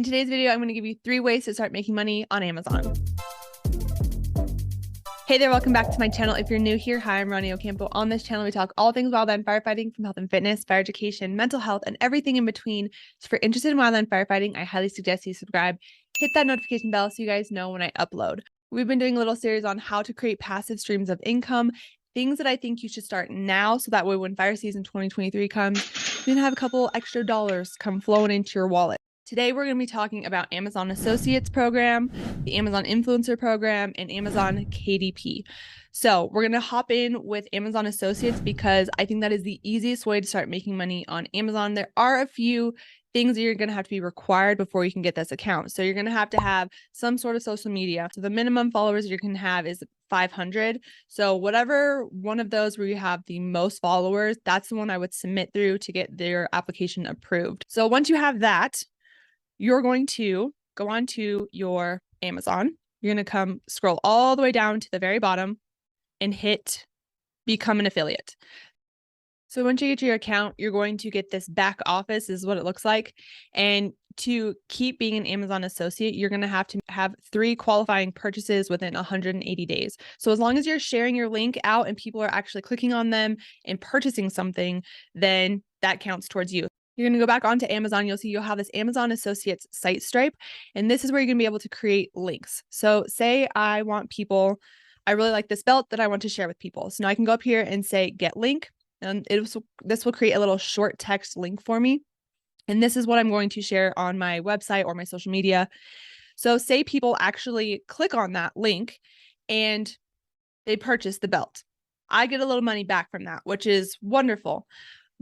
In today's video, I'm going to give you 3 ways to start making money on Amazon. Hey there, welcome back to my channel. If you're new here, hi, I'm Ronnie Ocampo. On this channel, we talk all things wildland firefighting, from health and fitness, fire education, mental health, and everything in between. So if you're interested in wildland firefighting, I highly suggest you subscribe. Hit that notification bell so you guys know when I upload. We've been doing a little series on how to create passive streams of income, things that I think you should start now, so that way when fire season 2023 comes, you can have a couple extra dollars come flowing into your wallet. Today, we're going to be talking about Amazon Associates program, the Amazon Influencer program, and Amazon KDP. So we're going to hop in with Amazon Associates because I think that is the easiest way to start making money on Amazon. There are a few things that you're going to have to be required before you can get this account. So you're going to have some sort of social media. So the minimum followers you can have is 500. So whatever one of those where you have the most followers, that's the one I would submit through to get their application approved. So once you have that, you're going to go on to your Amazon. You're going to come scroll all the way down to the very bottom and hit become an affiliate. So once you get to your account, you're going to get this back office, this is what it looks like. And to keep being an Amazon associate, you're going to have 3 qualifying purchases within 180 days. So as long as you're sharing your link out and people are actually clicking on them and purchasing something, then that counts towards you. You're going to go back onto Amazon. You'll see you'll have this Amazon Associates site stripe, and this is where you're going to be able to create links. So say I really like this belt that I want to share with people. So now I can go up here and say get link, and this will create a little short text link for me. And this is what I'm going to share on my website or my social media. So say people actually click on that link and they purchase the belt. I get a little money back from that, which is wonderful.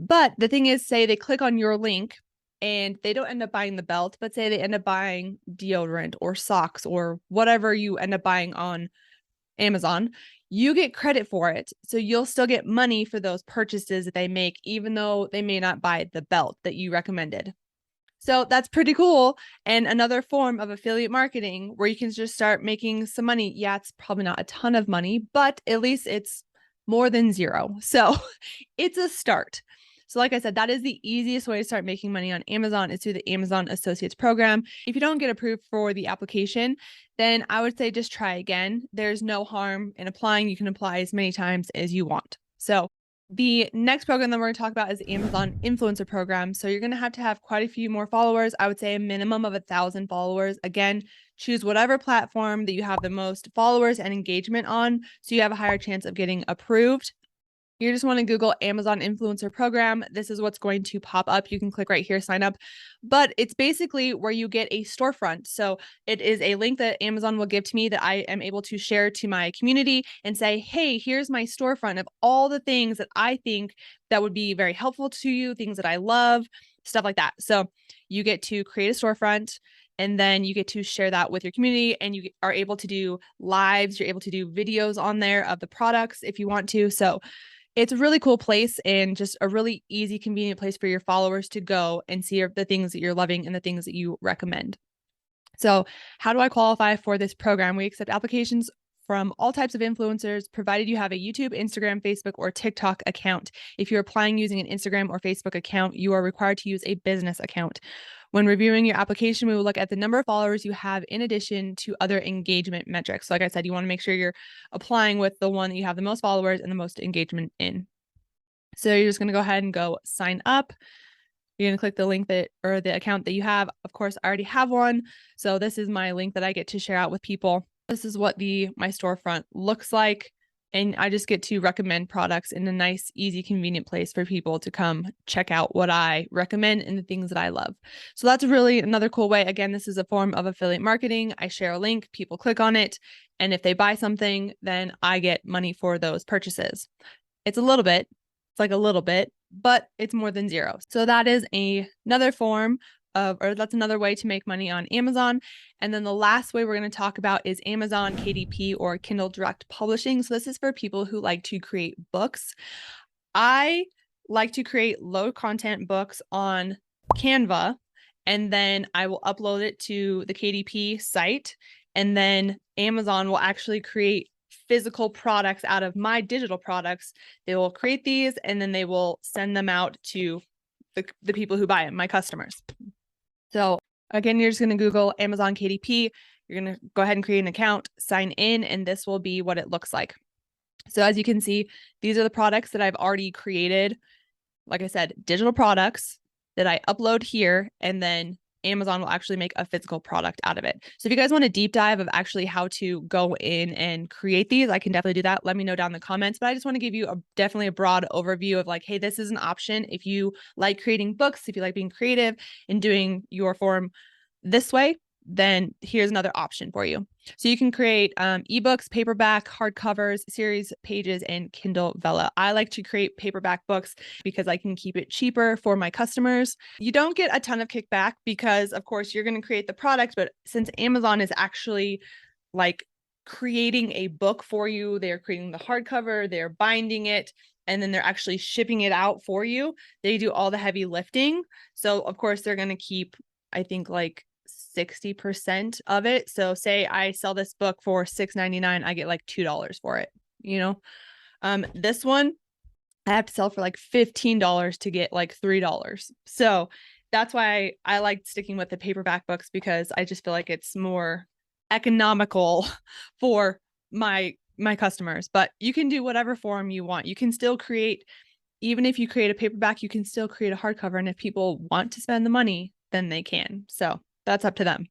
But the thing is, say they click on your link and they don't end up buying the belt, but say they end up buying deodorant or socks or whatever you end up buying on Amazon, you get credit for it. So you'll still get money for those purchases that they make, even though they may not buy the belt that you recommended. So that's pretty cool. And another form of affiliate marketing where you can just start making some money. Yeah, it's probably not a ton of money, but at least it's more than 0. So it's a start. So like I said, that is the easiest way to start making money on Amazon, is through the Amazon Associates program. If you don't get approved for the application, then I would say just try again. There's no harm in applying. You can apply as many times as you want. So the next program that we're going to talk about is the Amazon Influencer program. So you're going to have quite a few more followers. I would say a minimum of 1,000 followers. Again, choose whatever platform that you have the most followers and engagement on, so you have a higher chance of getting approved. You just want to Google Amazon Influencer Program. This is what's going to pop up. You can click right here, sign up. But it's basically where you get a storefront. So it is a link that Amazon will give to me that I am able to share to my community and say, hey, here's my storefront of all the things that I think that would be very helpful to you, things that I love, stuff like that. So you get to create a storefront, and then you get to share that with your community, and you are able to do lives. You're able to do videos on there of the products if you want to. So it's a really cool place and just a really easy, convenient place for your followers to go and see the things that you're loving and the things that you recommend. So how do I qualify for this program? We accept applications from all types of influencers, provided you have a YouTube, Instagram, Facebook, or TikTok account. If you're applying using an Instagram or Facebook account, you are required to use a business account. When reviewing your application, we will look at the number of followers you have in addition to other engagement metrics. So like I said, you want to make sure you're applying with the one that you have the most followers and the most engagement in. So you're just going to go ahead and go sign up. You're going to click the link or the account that you have. Of course, I already have one. So this is my link that I get to share out with people. This is what my storefront looks like. And I just get to recommend products in a nice, easy, convenient place for people to come check out what I recommend and the things that I love. So that's really another cool way. Again, this is a form of affiliate marketing. I share a link, people click on it, and if they buy something, then I get money for those purchases. It's like a little bit, but it's more than 0. So that is another form that's another way to make money on Amazon. And then the last way we're going to talk about is Amazon KDP, or Kindle Direct Publishing. So this is for people who like to create books. I like to create low content books on Canva, and then I will upload it to the KDP site, and then Amazon will actually create physical products out of my digital products. They will create these and then they will send them out to the people who buy it, my customers. So Again, you're just going to Google Amazon KDP. You're going to go ahead and create an account, sign in, and this will be what it looks like. So as you can see, these are the products that I've already created. Like I said, digital products that I upload here, and then Amazon will actually make a physical product out of it. So if you guys want a deep dive of actually how to go in and create these, I can definitely do that. Let me know down in the comments, but I just want to give you definitely a broad overview of like, hey, this is an option. If you like creating books, if you like being creative and doing your form this way, then here's another option for you. So you can create ebooks, paperback, hardcovers, series pages, and Kindle Vella. I like to create paperback books because I can keep it cheaper for my customers. You don't get a ton of kickback because, of course, you're going to create the product, but since Amazon is actually like creating a book for you, they're creating the hardcover, they're binding it, and then they're actually shipping it out for you. They do all the heavy lifting. So, of course, they're going to keep, I think, like 60% of it. So say I sell this book for $6.99, I get like $2 for it, you know? This one I have to sell for like $15 to get like $3. So that's why I like sticking with the paperback books, because I just feel like it's more economical for my customers. But you can do whatever form you want. You can still create, even if you create a paperback, you can still create a hardcover. And if people want to spend the money, then they can. So that's up to them.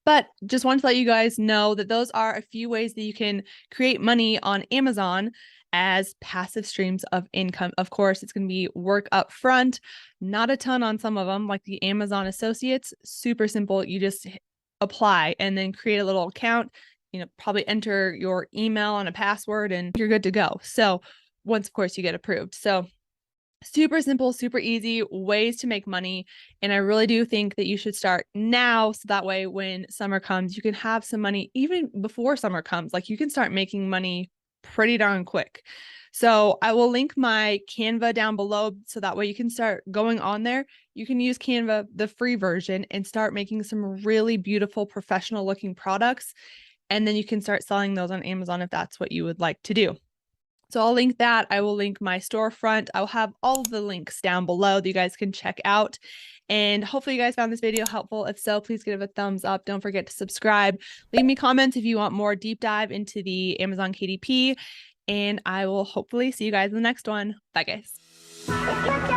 But just wanted to let you guys know that those are a few ways that you can create money on Amazon as passive streams of income. Of course, it's going to be work up front, not a ton on some of them, like the Amazon Associates. Super simple. You just apply and then create a little account, probably enter your email and a password, and you're good to go. So once, of course, you get approved. So super simple, super easy ways to make money. And I really do think that you should start now, so that way when summer comes, you can have some money even before summer comes. Like, you can start making money pretty darn quick. So I will link my Canva down below, so that way you can start going on there. You can use Canva, the free version, and start making some really beautiful professional looking products. And then you can start selling those on Amazon if that's what you would like to do. So I'll link that. I will link my storefront. I'll have all the links down below that you guys can check out. And hopefully you guys found this video helpful. If so, please give it a thumbs up. Don't forget to subscribe. Leave me comments if you want more deep dive into the Amazon KDP. And I will hopefully see you guys in the next one. Bye, guys.